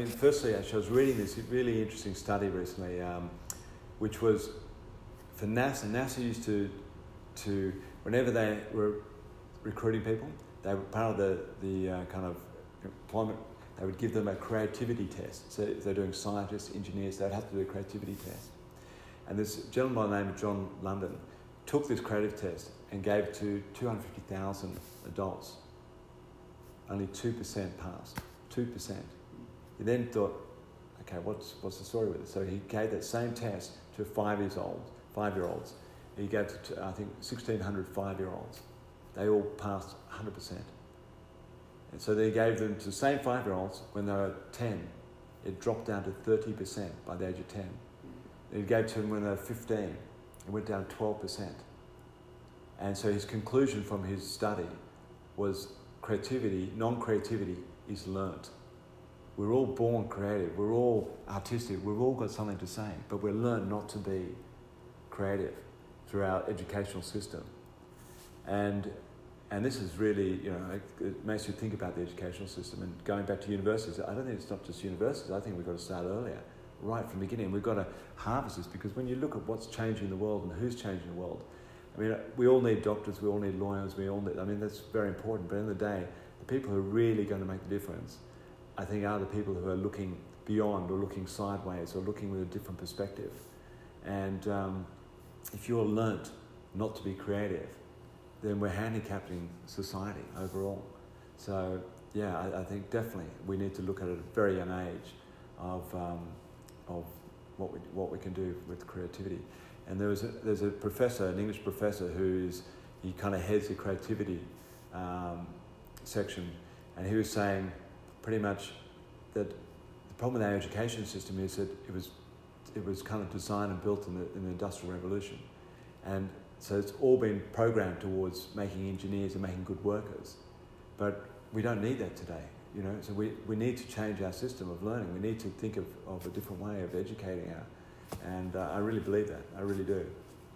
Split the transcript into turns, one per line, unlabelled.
Firstly, actually, I was reading this really interesting study recently, which was for NASA. NASA used to whenever they were recruiting people, they were part of the kind of employment. They would give them a creativity test. So if they're doing scientists, engineers, they'd have to do a creativity test. And this gentleman by the name of John London took this creative test and gave it to 250,000 adults. Only 2% passed. 2%. He then thought, okay, what's the story with it? So he gave that same test to 5-year-olds. He gave it to, I think, 1,600 5-year-olds. They all passed 100%. And so they gave them to the same 5-year-olds when they were 10. It dropped down to 30% by the age of 10. He gave to them when they were 15. It went down 12%. And so his conclusion from his study was non-creativity is learnt. We're all born creative, we're all artistic, we've all got something to say, but we're learned not to be creative through our educational system. And this is really, it makes you think about the educational system. And going back to universities, I don't think it's not just universities, I think we've got to start earlier, right from the beginning. We've got to harvest this, because when you look at what's changing the world and who's changing the world, I mean, we all need doctors, we all need lawyers, that's very important, but in the day, the people who are really going to make the difference, I think, are the people who are looking beyond or looking sideways or looking with a different perspective. And if you're learnt not to be creative, then we're handicapping society overall. So, yeah, I think definitely we need to look at a very young age of what we can do with creativity. And there's a professor, an English professor, he kind of heads the creativity section, and he was saying pretty much that the problem with our education system is that it was kind of designed and built in the Industrial Revolution, and so it's all been programmed towards making engineers and making good workers, but we don't need that today. So we need to change our system of learning. We need to think of a different way of educating and I really believe that. I really do.